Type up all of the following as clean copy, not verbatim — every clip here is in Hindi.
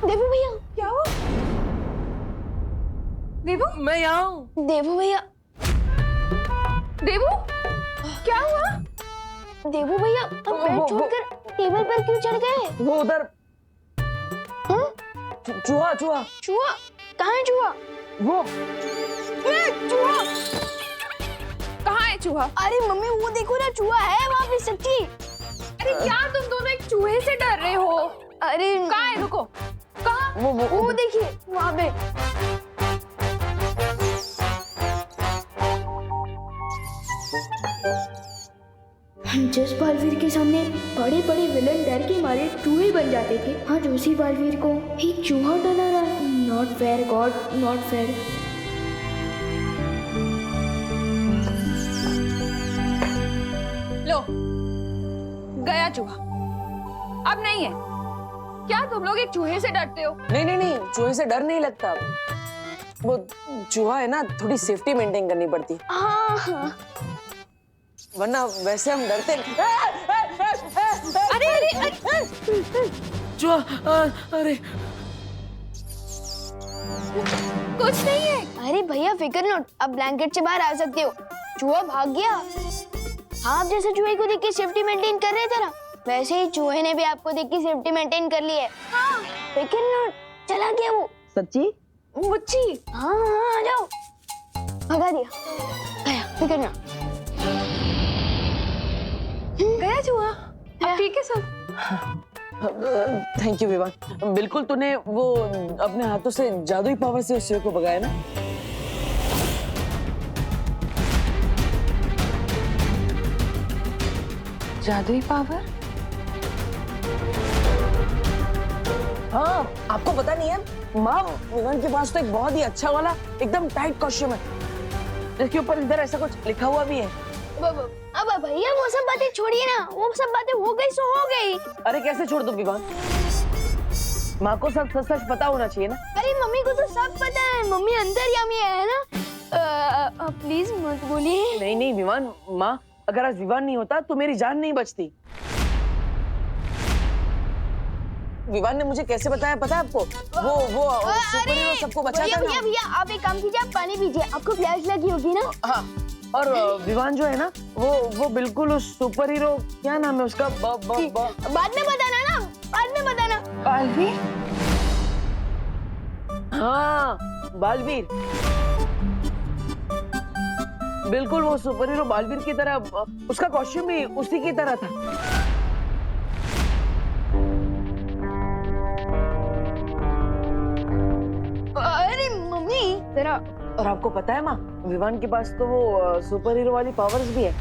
देवू भैया। क्या हुआ? देवू, मैं यहाँ हूँ। देवू भैया। देवू, क्या हुआ? देवू भैया, अब बेड छोड़कर टेबल पर क्यों चढ़ गए? वो उधर चूहा चूहा चूहा? कहाँ है चूहा? वो चूहा? कहाँ है चूहा? अरे मम्मी वो देखो ना, चूहा है वहाँ पे सच्ची। अरे क्या तुम दोनों एक चूहे से डर रहे हो? अरे कहाँ है? रुको, कहाँ? वो देखिए वहाँ पे। जिस बालवीर के सामने बड़े बड़े विलन डर के मारे चूहे बन जाते थे, आज उसी बालवीर को एक चूहा डरा रहा है। Not fair God, not fair. लो, गया चूहा। अब नहीं है। क्या तुम लोग एक चूहे से डरते हो? नहीं नहीं नहीं, चूहे से डर नहीं लगता। वो चूहा है ना, थोड़ी सेफ्टी मेंटेन करनी पड़ती है, हाँ। वरना वैसे हम डरते नहीं। अरे अरे अरे, चूहा, अरे कुछ नहीं है। अरे भैया फिकर नॉट, अब ब्लैंकेट से बाहर आ सकते हो। चूहा भाग गया। आप जैसे चूहे को देख के सेफ्टी मेंटेन कर रहे थे ना, वैसे ही चूहे ने भी आपको देख के सेफ्टी मेंटेन कर ली है। हाँ, फिकर नॉट, चला गया वो। सच्ची? मुच्ची? हाँ हाँ, आ जाओ। भगा दिया, गया फिकर नॉट। गया चूहा? अब ठीक है सब? थैंक यू विवान, बिल्कुल तूने वो अपने हाथों से जादुई पावर से उस चूहे को भगाया ना। जादुई पावर? हाँ, आपको पता नहीं है माँ, विवान के पास तो एक बहुत ही अच्छा वाला एकदम टाइट कॉस्ट्यूम है, जिसके ऊपर इधर ऐसा कुछ लिखा हुआ भी है। अब भैया वो सब बातें छोड़िए ना, वो सब बातें हो गई सो हो गई। अरे कैसे छोड़ दूं विवान, माँ को सब सच सच पता होना चाहिए ना। अरे मम्मी को तो सब पता है, मम्मी अंतर्यामी है ना। प्लीज मत बोलिए। नहीं नहीं विवान, माँ अगर आज विवान नहीं होता तो मेरी जान नहीं बचती। विवान ने मुझे कैसे बताया पता है आपको? वो सुपर हीरो सबको बचाता है ना। भैया आप एक काम कीजिए, आप पानी पीजिए, आपको प्यास लगी होगी ना। हाँ, और विवान जो है ना, वो बिल्कुल उस सुपर हीरो, क्या नाम है उसका? बाद में बताना ना, बाद में बताना। बालवीर? हाँ, बालवीर, बिल्कुल वो सुपर हीरो बालवीर की तरह, उसका कॉस्ट्यूम भी उसी की तरह था। अरे मम्मी जरा। और आपको पता है माँ, विवान के पास तो वो सुपर हीरो वाली पावर्स भी है।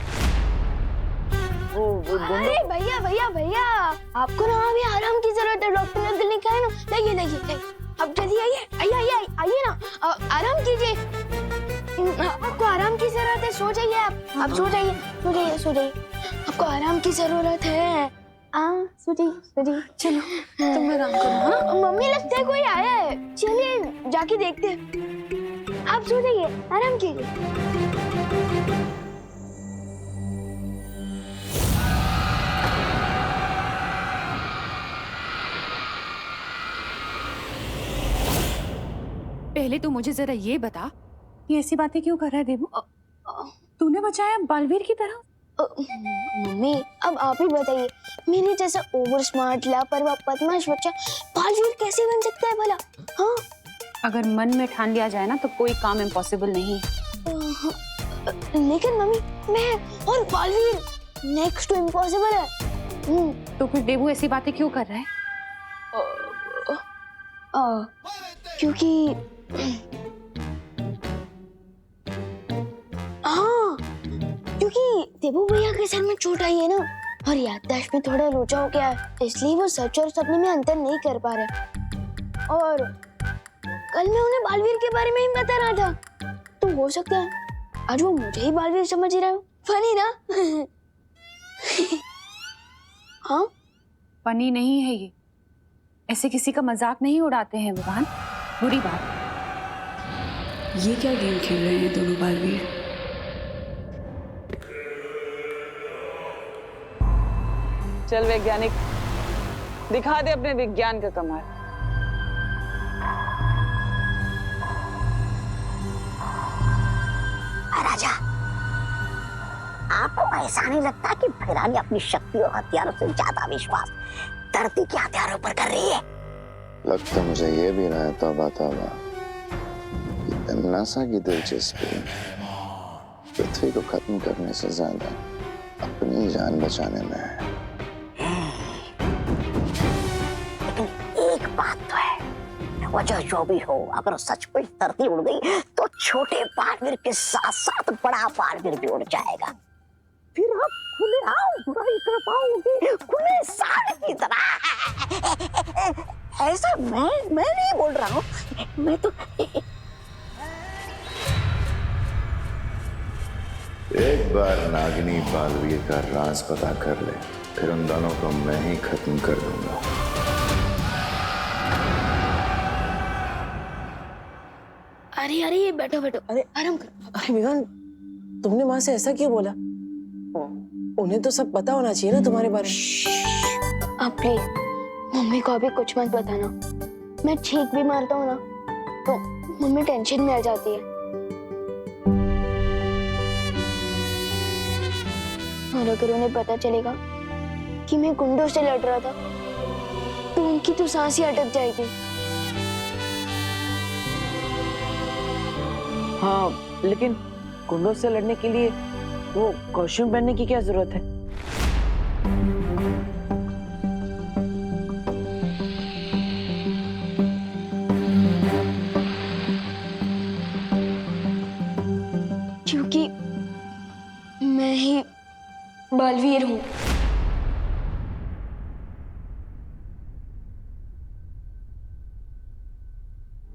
वो अरे भैया भैया भैया, आपको ना अभी आराम की जरूरत है, डॉक्टर ने अंकल ने कहा है ना। देखिए अब जल्दी आइए ना, आराम कीजिए। आपको आराम की जरूरत है, सो जाइए आप सो जाइए। आपको आराम की जरूरत है। सो जाइए। चलो तुम आराम करो। हाँ, मम्मी लगता है कोई आया है, चलिए जाके देखते हैं। आप सो जाइए, आराम कीजिए। पहले तू मुझे जरा ये बता, ये ऐसी बातें क्यों कर रहा है देवू? तूने बचाया बालवीर की तरह? मम्मी अब आप ही बताइए, मेरे जैसा ओवर स्मार्ट लापरवाह बदमाश बच्चा बालवीर कैसे बन सकता है भला? हाँ, अगर मन में ठान लिया जाए ना तो कोई काम इम्पॉसिबल नहीं है। लेकिन मम्मी मैं और बालवीर नेक्स्ट टू इम्पॉसिबल है। तो फिर देवू ऐसी बातें क्यों कर रहा है? क्योंकि हाँ, क्योंकि देवू भैया के सर में चोट आई है ना, और याददाश्त में थोड़ा लोचा हो गया है, इसलिए वो सच और सपने में अंतर नहीं कर पा रहे। और कल मैं उन्हें बालवीर के बारे में ही बता रहा था, तो हो सकता है आज वो मुझे ही बालवीर समझ रहा हो। फनी ना? हाँ, फनी नहीं है ये, ऐसे किसी का मजाक नहीं उड़ाते हैं विवान, बुरी बात। ये क्या गेम खेल रहे हैं दोनों बालवीर? चल वैज्ञानिक, दिखा दे अपने विज्ञान का कमाल। महाराजा, आपको ऐसा नहीं लगता कि फिरानी अपनी शक्ति और हथियारों से ज्यादा विश्वास धरती के हथियारों पर कर रही है? लगता मुझे ये भी रहा है तौबा तौबा कि तमन्नासा की दिलचस्पी पृथ्वी को खत्म करने से ज्यादा अपनी जान बचाने में है। लेकिन एक बात तो है, वजह जो भी हो, अगर सचमुच धरती उड़ गई तो छोटे बालवीर के साथ साथ बड़ा बालवीर भी उड़ जाएगा। फिर आप खुले आम बुराई कर पाओगे, खुले साड़ की तरह। ऐसा मैं नहीं बोल रहा हूँ, मैं तो एक बार नागिनी बालवीर का राज पता कर ले, फिर उन दोनों को मैं ही खत्म कर दूंगा। अरे अरे ये बैठो बैठो, अरे आराम करो। अरे विवान, तुमने माँ से ऐसा क्यों बोला? उन्हें तो सब पता होना चाहिए ना तुम्हारे बारे में। आप प्लीज मम्मी को अभी कुछ मत बताना। मैं छींक भी मारता हूँ ना तो मम्मी टेंशन में आ जाती है। और अगर उन्हें पता चलेगा कि मैं गुंडों से लड़ रहा था तो उनकी तो सांस ही अटक जाएगी। हाँ, लेकिन गुंडों से लड़ने के लिए वो कॉस्ट्यूम पहनने की क्या जरूरत है? क्योंकि मैं ही बालवीर हूँ।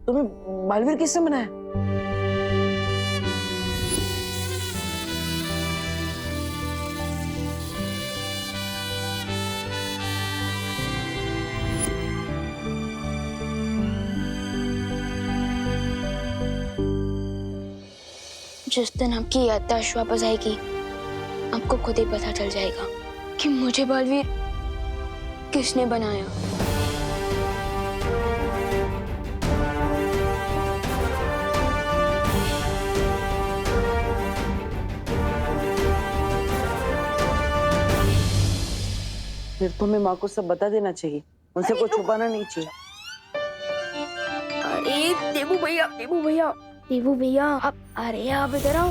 तुम्हें बालवीर किसने बनाया? जिस दिन आपकी याददाश्त वापस आएगी आपको खुद ही पता चल जाएगा कि मुझे बालवीर किसने बनाया। फिर तुम्हें माँ को सब बता देना चाहिए, उनसे कुछ छुपाना नहीं चाहिए। अरे देबू भैया, देबू भैया, देबू भैया, आप अरे आप इधर आओ।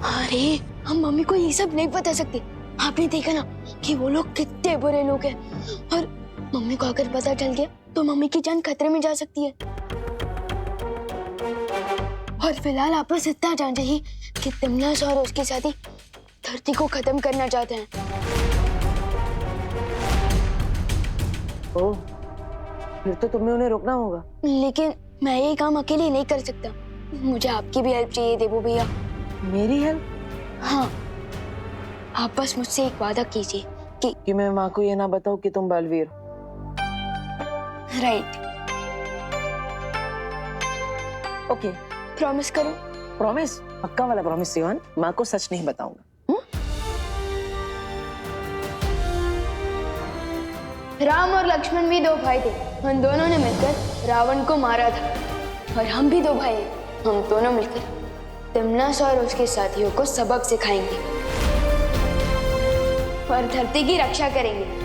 अरे हम मम्मी को ये सब नहीं बता सकते। आपने देखा ना कि वो लोग कितने बुरे लोग हैं, और मम्मी को अगर पता चल गया तो मम्मी की जान खतरे में जा सकती है। और फिलहाल आप बस इतना जान जाइए कि तिमनास और उसकी शादी धरती को खत्म करना चाहते हैं। ओह, फिर तो तुम्हें उन्हें रोकना होगा। लेकिन मैं ये काम अकेले नहीं कर सकता, मुझे आपकी भी हेल्प चाहिए देबू भैया। मेरी हेल्प? हाँ, आप बस मुझसे एक वादा कीजिए कि मैं माँ को ये ना बताऊं कि तुम बालवीर हो। राइट। ओके, प्रॉमिस करो। प्रॉमिस, पक्का वाला प्रॉमिस सिवान, माँ को सच नहीं बताऊंगा। राम और लक्ष्मण भी दो भाई थे, उन दोनों ने मिलकर रावण को मारा था। और हम भी दो भाई हैं, हम दोनों मिलकर तिमनास और उसके साथियों को सबक सिखाएंगे और धरती की रक्षा करेंगे।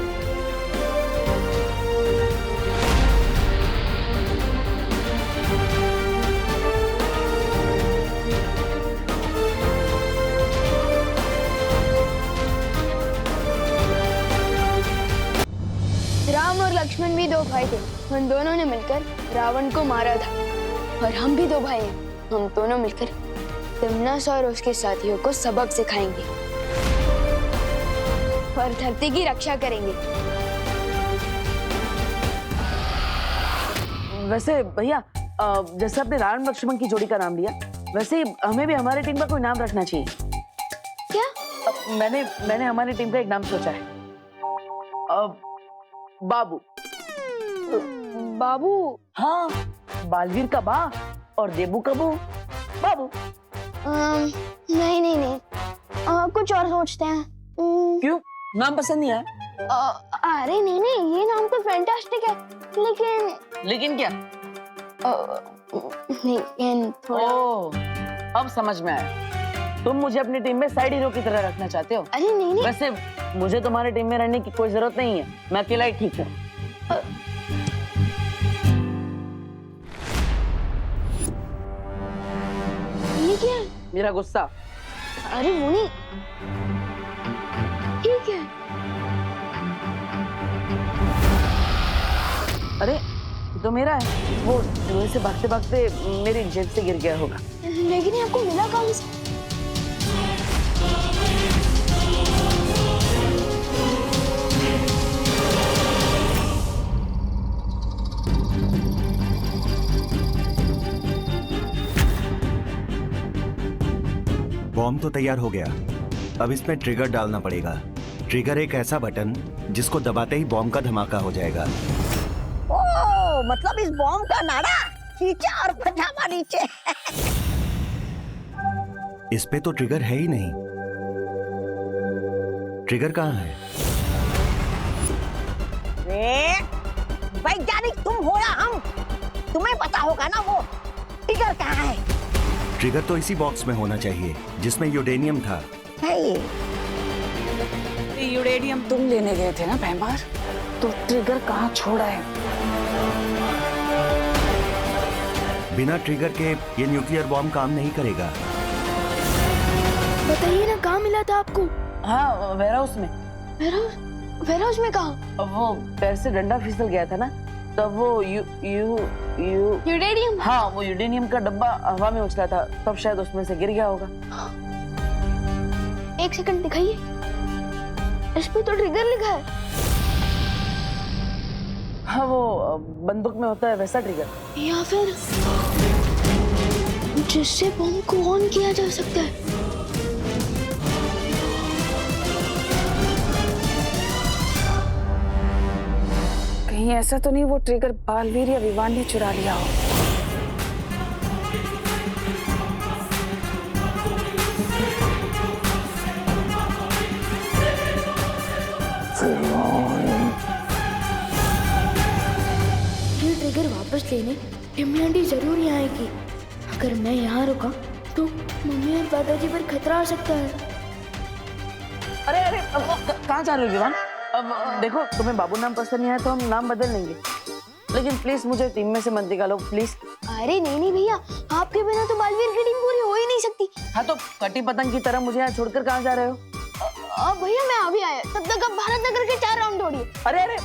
राम और लक्ष्मण भी दो भाई थे, उन दोनों ने मिलकर रावण को मारा था। और हम भी दो भाई हैं, हम दोनों मिलकर तिमनास और उसके साथियों को सबक सिखाएंगे और धरती की रक्षा करेंगे। वैसे भैया, जैसे आपने राम लक्ष्मण की जोड़ी का नाम लिया, वैसे ही हमें भी हमारी टीम का कोई नाम रखना चाहिए। क्या? मैंने हमारी टीम का एक नाम सोचा है। बाबू। बाबू? हाँ, बालवीर का बा और देबू का बू, बाबू। नहीं नहीं नहीं, कुछ और सोचते हैं। क्यों, नाम पसंद नहीं आया? अरे नहीं नहीं, ये नाम तो फैंटास्टिक है, लेकिन क्या? लेकिन थोड़ा। ओह, अब समझ में आया। तुम मुझे अपनी टीम में साइड हीरो की तरह रखना चाहते हो। अरे नहीं नहीं, वैसे मुझे तुम्हारी टीम में रहने की कोई जरूरत नहीं है, मैं अकेला ही ठीक हूँ। ये क्या है? मेरा गुस्सा। अरे वो नहीं, ये क्या है? अरे ये तो मेरा है, वो जुए से भागते भागते मेरी जेब से गिर गया होगा। लेकिन ये आपको मिला कहाँ से? बॉम्ब तो तैयार हो गया, अब इसमें ट्रिगर डालना पड़ेगा। ट्रिगर एक ऐसा बटन जिसको दबाते ही बॉम्ब का धमाका हो जाएगा। ओ, मतलब इस बॉम्ब का नाड़ा खींचा और पजामा नीचे। इस पे तो ट्रिगर है ही नहीं। ट्रिगर कहाँ है? वैज्ञानिक तुम हो या हम, तुम्हें पता होगा ना वो ट्रिगर कहाँ है। ट्रिगर तो इसी बॉक्स में होना चाहिए जिसमें यूरेनियम था। है ये यूरेनियम तुम लेने गए थे ना भैमार, तो ट्रिगर कहाँ छोड़ा है? बिना ट्रिगर के ये न्यूक्लियर बॉम्ब काम नहीं करेगा। बताइए ना, कहाँ मिला था आपको? हाँ, वेयरहाउस में। वेयरहाउस में कहाँ? वो पैर से डंडा फिसल गया था ना, तब वो यूरेनियम? हाँ, वो यूरेनियम का डब्बा हवा में उछला था, तब शायद उसमें से गिर गया होगा। एक सेकंड दिखाइए, इस पे तो ट्रिगर लिखा है। हाँ, वो बंदूक में होता है वैसा ट्रिगर। या फिर जिससे बम को ऑन किया जा सकता है। कहीं ऐसा तो नहीं वो ट्रिगर बालवीर या विवान ने चुरा लिया हो। ये ट्रिगर वापस लेने टिम्मी आंटी जरूर यहाँ आएगी। अगर मैं यहाँ रुका तो मम्मी और दादाजी पर खतरा आ सकता है। अरे अरे, कहाँ जा रहे हो विवान? अब देखो, तुम्हें बाबू नाम पसंद नहीं आया तो हम नाम बदल लेंगे, लेकिन प्लीज मुझे टीम में से मत निकालो प्लीज। अरे नहीं भैया, आपके बिना तो बालवीर की टीम पूरी हो ही नहीं सकती। हाँ, तो कटी पतंग की तरह मुझे यहाँ छोड़कर कहाँ जा रहे हो? भैया मैं अभी आया, तब तक आप भारत नगर के 4 राउंड दौड़िए। अरे अरे,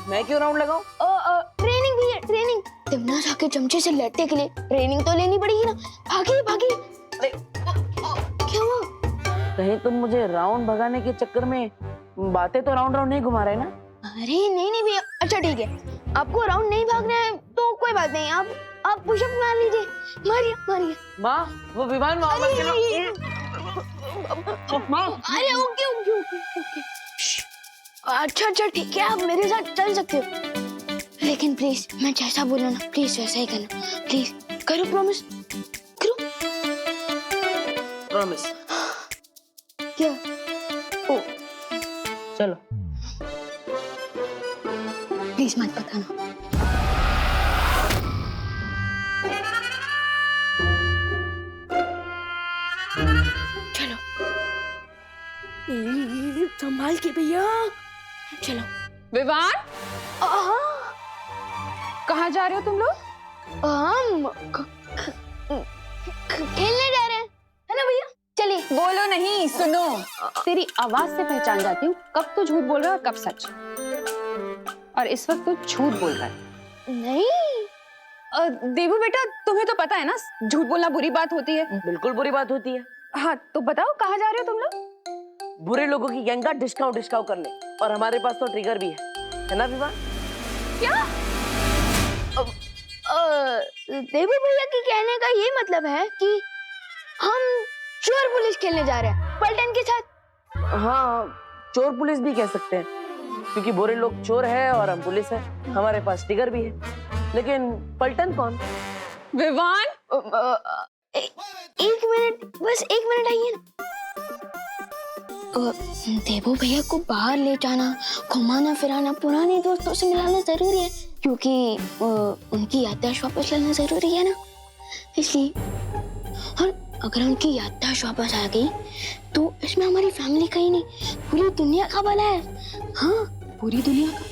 मैं क्यों राउंड लगाऊं? ट्रेनिंग भैया, ट्रेनिंग। तिमना सा के चमचे से लड़ने के लिए ट्रेनिंग तो लेनी पड़ेगी ना। भागिए भागिए। अरे, क्या हुआ? कहीं तुम मुझे राउंड भगाने के चक्कर में बातें तो राउंड राउंड नहीं घुमा रहे ना? अरे नहीं भैया, अच्छा ठीक है, आपको राउंड नहीं भागना है तो कोई बात नहीं, आप पुशअप मार लीजिए, मारिए मारिए। माँ, वो विमान माँ अरे ओके ओके ओके ओके। अच्छा ठीक है, आप मेरे साथ चल सकते हो, लेकिन प्लीज मैं जैसा बोला ना प्लीज वैसा ही करना। प्लीज करो, प्रॉमिस करो। प्रॉमिस। क्या? ओ चलो। प्लीज मत बताना। चलो संभाल के भैया, चलो। विवान, कहाँ जा रहे हो तुम लोग? हम खेलने जा रहे हैं, है ना भैया? चलिए। बोलो नहीं, सुनो। तेरी आवाज से पहचान जाती हूँ कब तू झूठ बोल रहा है और कब सच। और इस वक्त तू झूठ बोल रहा है। नहीं देवू बेटा, तुम्हें तो पता है ना झूठ बोलना बुरी बात होती है। बिल्कुल बुरी बात होती है। हाँ, तो बताओ कहाँ जा रहे हो तुम लोग? बुरे लोगों की गैंग का डिस्काउंट करने, और हमारे पास तो ट्रिगर भी है ना विवान? क्या? देवी भैया के कहने का ये मतलब है कि हम चोर पुलिस खेलने जा रहे हैं पलटन के साथ। हाँ, चोर पुलिस भी कह सकते हैं, क्योंकि बुरे लोग चोर है और हम पुलिस है। हमारे पास ट्रिगर भी है, लेकिन पलटन कौन? विवान, एक मिनट, बस एक मिनट आइए ना। देवू भैया को बाहर ले जाना, घुमाना फिराना, पुराने दोस्तों से मिलाना जरूरी है, क्योंकि उनकी याददाश्त वापस लाना जरूरी है ना, इसलिए। और अगर उनकी याददाश्त वापस आ गई तो इसमें हमारी फैमिली का ही नहीं, पूरी दुनिया का भला है। हाँ, पूरी दुनिया का?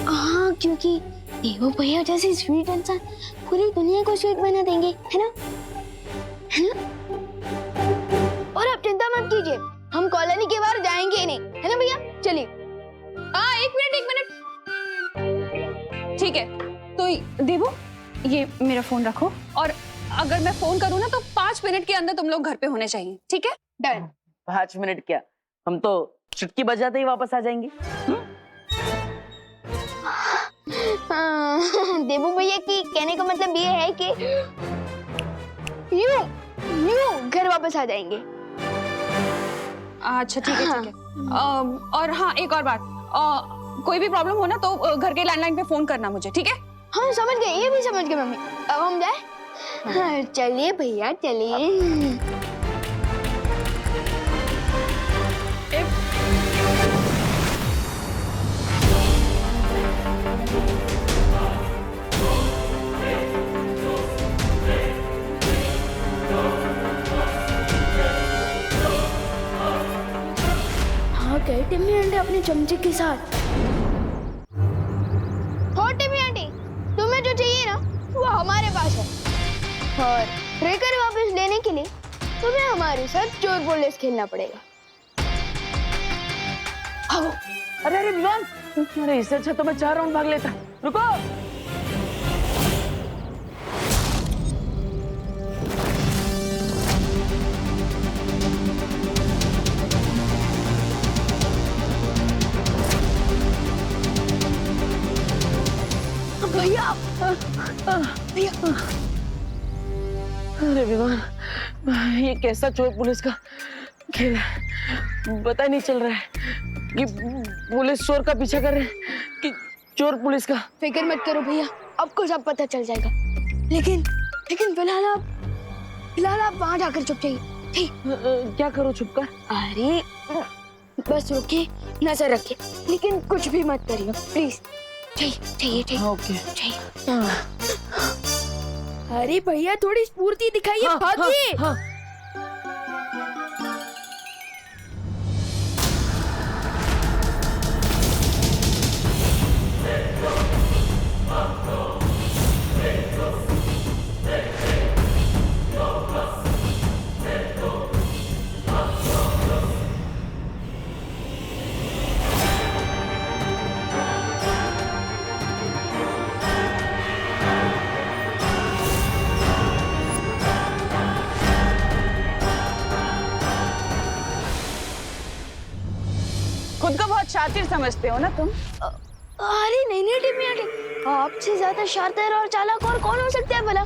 हाँ, क्योंकि देवो भैया जैसे स्वीट इंसान पूरी दुनिया को स्वीट बना देंगे, है ना? है ना? और आप चिंता मत कीजिए, हम कॉलोनी के बाहर जाएंगे ही नहीं, है ना भैया? चलिए। एक मिनट। ठीक है, तो देवो ये मेरा फोन रखो, और अगर मैं फोन करूँ ना तो 5 मिनट के अंदर तुम लोग घर पे होने चाहिए, ठीक है? डन। 5 मिनट क्या, हम तो चुटकी बजाते ही वापस आ जाएंगे। देवो भैया की कहने का मतलब ये है कि यूं घर वापस आ जाएंगे। अच्छा ठीक है। और हाँ, एक और बात, कोई भी प्रॉब्लम हो ना तो घर के लैंडलाइन पे फोन करना मुझे, ठीक है? हाँ समझ गए, ये भी समझ गए मम्मी। अब हम जाए? हाँ, चलिए भैया चलिए। हाँ गए टिम्मी आंटी अपने चमचे के साथ। हो टिम्मी आंटी, तुम्हें जो चाहिए ना वो हमारे पास है, और ट्रिगर वापस लेने के लिए तुम्हें हमारे साथ चोर पुलिस खेलना पड़ेगा। आओ। अरे विवान, अरे इससे अच्छा तो मैं 4 राउंड भाग लेता। रुको। भैया भैया, अरे विवान, ये कैसा चोर पुलिस का खेल है, पता ही नहीं चल रहा है कि पुलिस चोर का पीछा कर रहे हैं कि चोर पुलिस का। फिक्र मत करो भैया, आपको सब पता चल जाएगा। लेकिन फिलहाल आप वहां जाकर चुप जाइए, ठीक? क्या करो छुप कर? अरे बस रुके, नजर रखे, लेकिन कुछ भी मत करिए प्लीज। चाहिए। ओके। अरे भैया थोड़ी स्फूर्ति दिखाइए, भागिए। हाँ। खुद को बहुत शातिर समझते हो ना तुम? अरे नहीं टिम्मी आंटी, आपसे ज्यादा शातिर और चालाक और कौन हो सकता है भला?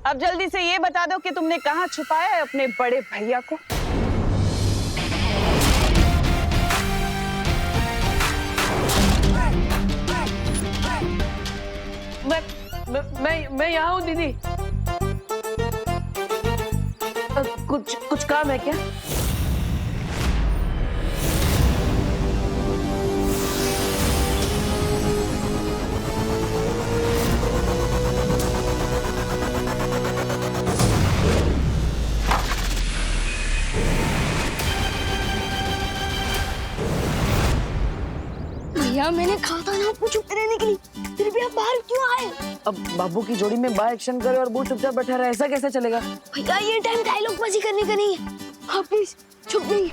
अब जल्दी से ये बता दो कि तुमने कहाँ छुपाया है अपने बड़े भैया को? मैं यहाँ हूँ दीदी। कुछ काम है क्या? भैया मैंने कहा था ना आपको चुप रहने के लिए, फिर भी आप बाहर क्यों आए? अब बाबू की जोड़ी में बा एक्शन करे और वो चुपचाप बैठा रहा, ऐसा कैसे चलेगा? भैया ये टाइम डायलॉग बाजी करने का नहीं है, आप प्लीज चुप रहिए।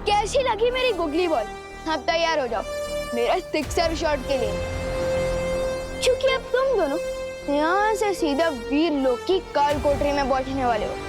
कैसी लगी मेरी गुगली बॉल? अब तैयार हो जाओ मेरा सिक्सर शॉट के लिए, क्योंकि अब तुम दोनों यहाँ से सीधा वीर लोक की काल कोठरी में बैठने वाले हो।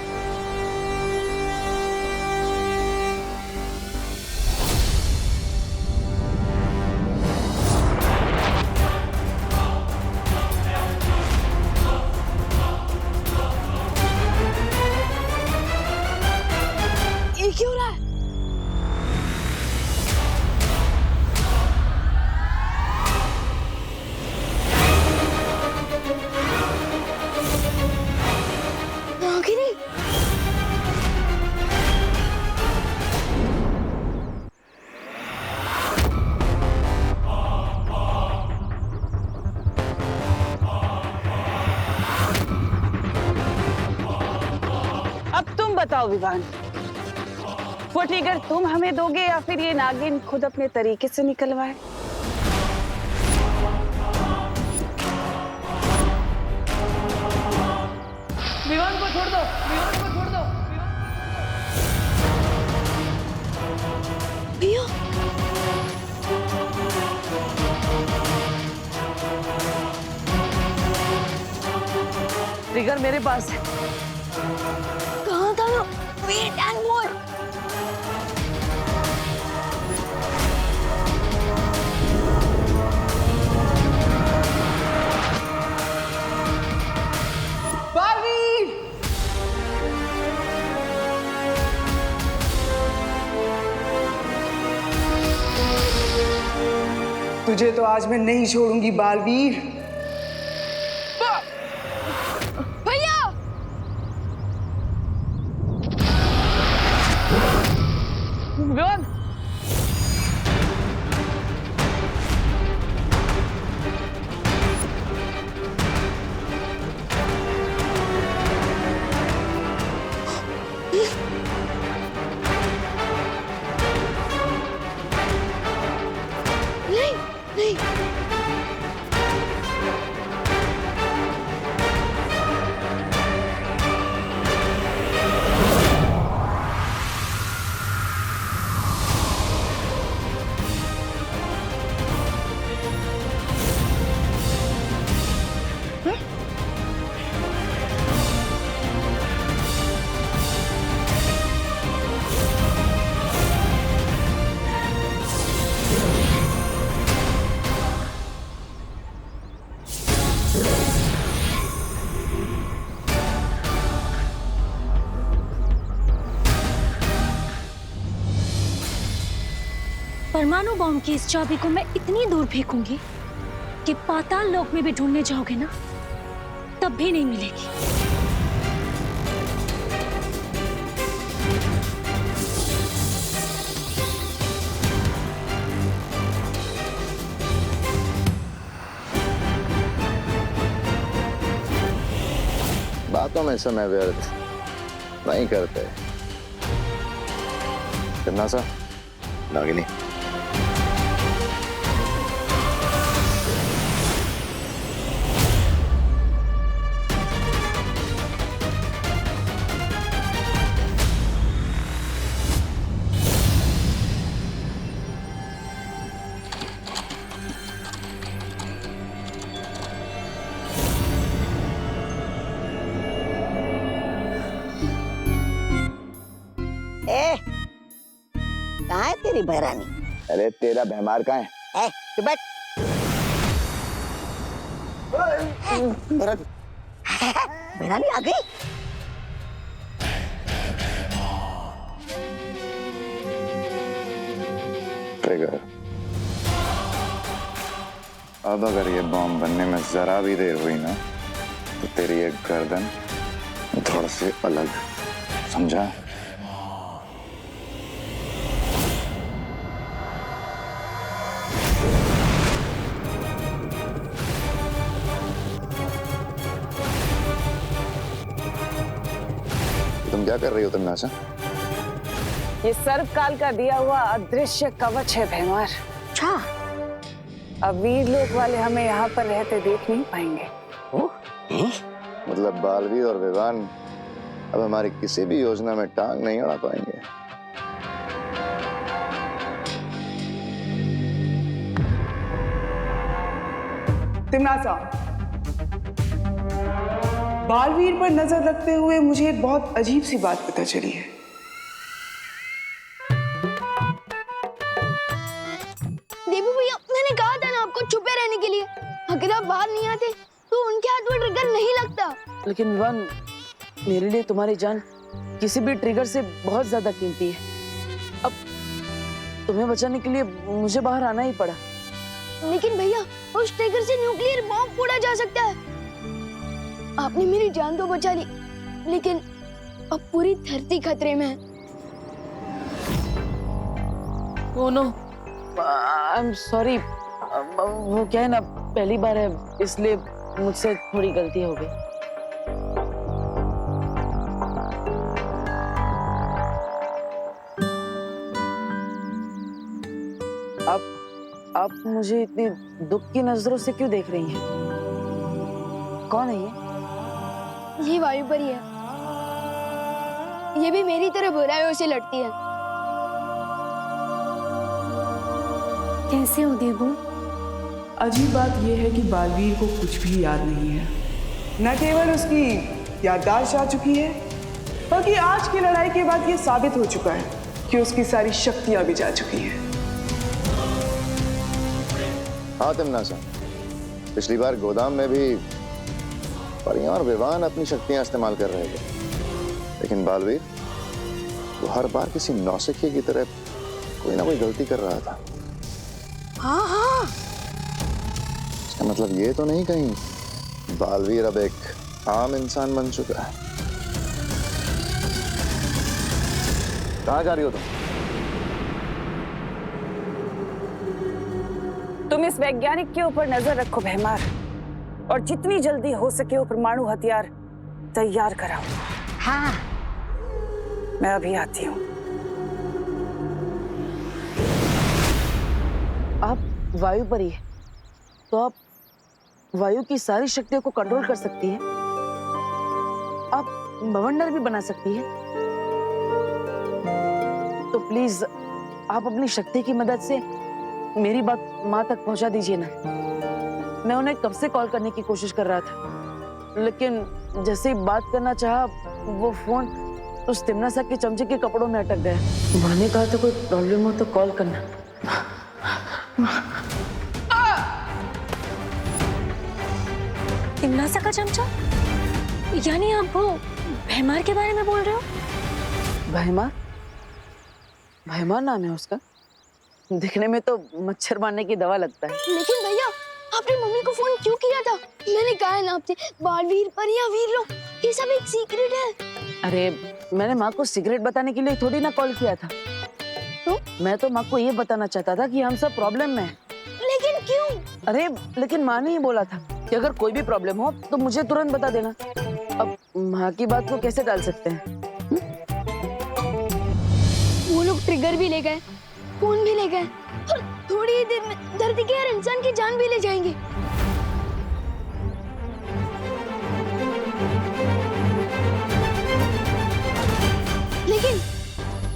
बताओ विवान, वो ट्रिगर तुम हमें दोगे या फिर ये नागिन खुद अपने तरीके से निकलवाए? विवान को छोड़ दो, विवान को छोड़ दो। भैया ट्रिगर मेरे पास है। कहाँ था वो? Wait and more. तुझे तो आज मैं नहीं छोड़ूंगी बालवीर। भैया विवान, नहीं नहीं परमाणु बॉम्ब की इस चाबी को मैं इतनी दूर फेंकूंगी कि पाताल लोक में भी ढूंढने जाओगे ना, तब भी नहीं मिलेगी। बातों में समय व्यर्थ नहीं करते। कितना सा नागिनी, कहाँ है तेरी बहरानी? अरे तेरा भैमार कहाँ है? तू बैठ। बहरानी आ गई? ट्रिगर, अब अगर ये बॉम्ब बनने में जरा भी देर हुई ना तो तेरी एक गर्दन धड़ से अलग, समझा? तुम क्या कर रही हो तन्नासा? ये सर्वकाल का दिया हुआ अदृश्य कवच है भैमार। अच्छा, अब वीर लोक वाले हमें यहाँ पर रहते देख नहीं पाएंगे। मतलब बालवीर और विवान अब हमारी किसी भी योजना में टांग नहीं अड़ा पाएंगे। तिमनासा, बालवीर पर नजर रखते हुए मुझे एक बहुत अजीब सी बात पता चली है। देवी भैया, मैंने कहा था ना आपको छुपे रहने के लिए। अगर आप बाहर नहीं आते तो उनके हाथ में ट्रिगर नहीं लगता। लेकिन विवान, मेरे लिए तुम्हारी जान किसी भी ट्रिगर से बहुत ज्यादा कीमती है। अब तुम्हें बचाने के लिए मुझे बाहर आना ही पड़ा। लेकिन भैया, उस ट्रिगर से न्यूक्लियर बॉम्ब फोड़ा जा सकता है। आपने मेरी जान तो बचा ली, लेकिन अब पूरी धरती खतरे में है। Oh no, I am sorry. वो क्या है ना, पहली बार है इसलिए मुझसे थोड़ी गलती हो गई। आप मुझे इतनी दुख की नजरों से क्यों देख रही हैं? कौन है ये? ये वायु परी है। ये भी मेरी तरह बुराइयों से लड़ती है। कैसे हो देवू? अजीब बात यह है कि बालवीर को कुछ भी याद नहीं है। न केवल उसकी याददाश्त जा चुकी है, बल्कि आज की लड़ाई के बाद यह साबित हो चुका है कि उसकी सारी शक्तियां भी जा चुकी हैं। हाँ तिमनासा, पिछली बार गोदाम में भी परियां और विवान अपनी शक्तियां इस्तेमाल कर रहे थे, लेकिन बालवीर वो हर बार किसी नौसिखिए की तरह कोई ना कोई गलती कर रहा था। हाँ हाँ, इसका मतलब ये तो नहीं कहीं बालवीर अब एक आम इंसान बन चुका है। कहाँ जा रही हो तुम? तुम इस वैज्ञानिक के ऊपर नजर रखो भैमार, और जितनी जल्दी हो सके वो परमाणु हथियार तैयार कराओ। हाँ। मैं अभी आती हूँ। आप वायु परी है, तो आप वायु की सारी शक्तियों को कंट्रोल कर सकती हैं। आप बवंडर भी बना सकती हैं। तो प्लीज आप अपनी शक्ति की मदद से मेरी बात माँ तक पहुंचा दीजिए ना। मैं उन्हें कब से कॉल करने की कोशिश कर रहा था, लेकिन जैसे ही बात करना चाहा वो फोन उस तिमनासा के चमचे के कपड़ों में अटक गया। माँ ने कहा था कोई प्रॉब्लम हो तो कॉल करना। तिमनासा का चमचा? यानी आप वो भैमार के बारे में बोल रहे हो? भैमार? भैमार नाम है उसका? दिखने में तो मच्छर मारने की दवा लगता है। लेकिन भैया, आपने मम्मी को फोन क्यों किया था? मैंने कहा है ना आपसे, बालवीर परियां वीर लोग, ये सब एक सीक्रेट है। अरे मैंने माँ को सिगरेट बताने के लिए थोड़ी ना कॉल किया था। तो? मैं तो माँ को ये बताना चाहता था कि हम सब प्रॉब्लम में हैं। लेकिन क्यों? अरे लेकिन माँ ने ही बोला था कि अगर कोई भी प्रॉब्लम हो तो मुझे तुरंत बता देना। अब माँ की बात को कैसे टाल सकते हैं? वो लोग ट्रिगर भी ले गए, फोन भी ले गए, और थोड़ी ही देर में धरती के हर इंसान की जान भी ले जाएंगे।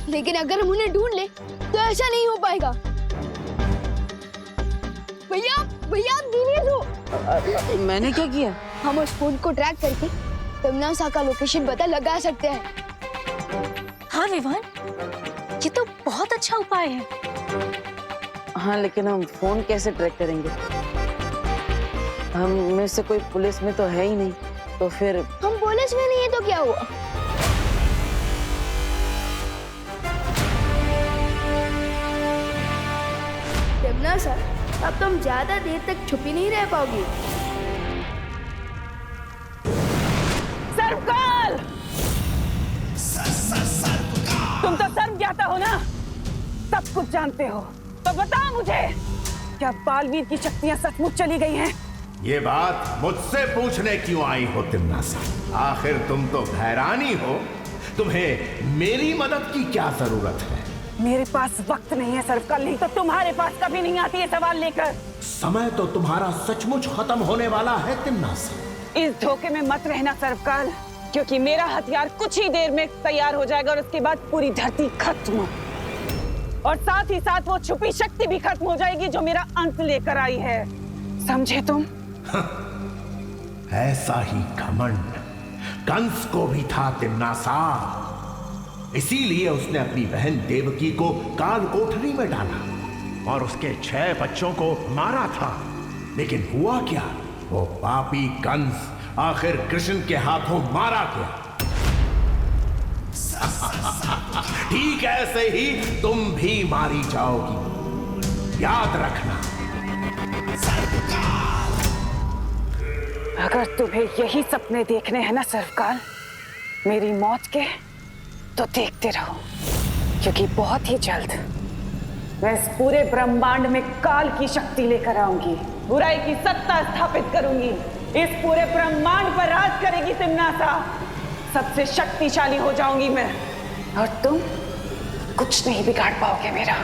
लेकिन अगर हम उन्हें ढूंढ ले तो ऐसा नहीं हो पाएगा। भैया भैया धीरे दो। मैंने क्या किया? हम उस फोन को ट्रैक करके तिमनासा का लोकेशन पता लगा सकते हैं। हाँ विवान, ये तो बहुत अच्छा उपाय है। हाँ लेकिन हम फोन कैसे ट्रैक करेंगे? हम में से कोई पुलिस में तो है ही नहीं, तो फिर हम पुलिस में नहीं है तो क्या हुआ? तिमनासा, अब तुम ज्यादा देर तक छुपी नहीं रह पाओगी। सर्वकाल! तुम तो सर्व ज्ञाता हो ना, सब कुछ जानते हो, तो बताओ मुझे, क्या बालवीर की शक्तियां सचमुच चली गई हैं? ये बात मुझसे पूछने क्यों आई हो तिमनासा? आखिर तुम तो भैरानी हो, तुम्हें मेरी मदद की क्या जरूरत है? मेरे पास वक्त नहीं है सर्वकाल, नहीं तो तुम्हारे पास कभी नहीं आती है सवाल लेकर। समय तो तुम्हारा सचमुच खत्म होने वाला है तिमनासा। इस धोखे में मत रहना सर्वकाल, क्योंकि मेरा हथियार कुछ ही देर में तैयार हो जाएगा और उसके बाद पूरी धरती खत्म, और साथ ही साथ वो छुपी शक्ति भी खत्म हो जाएगी जो मेरा अंत लेकर आई है। समझे तुम? ऐसा ही घमंड कंस को भी था तिमनासा, इसीलिए उसने अपनी बहन देवकी को काल कोठरी में डाला और उसके 6 बच्चों को मारा था। लेकिन हुआ क्या? वो पापी कंस आखिर कृष्ण के हाथों मारा गया। ठीक ऐसे ही तुम भी मारी जाओगी, याद रखना। अगर तुम्हें यही सपने देखने हैं ना सर्वकाल, मेरी मौत के, तो देखते रहो, क्योंकि बहुत ही जल्द मैं इस पूरे ब्रह्मांड में काल की शक्ति लेकर आऊंगी, बुराई की सत्ता स्थापित करूंगी, इस पूरे ब्रह्मांड पर राज करेगी तिमनासा, सबसे शक्तिशाली हो जाऊंगी मैं, और तुम कुछ नहीं बिगाड़ पाओगे मेरा।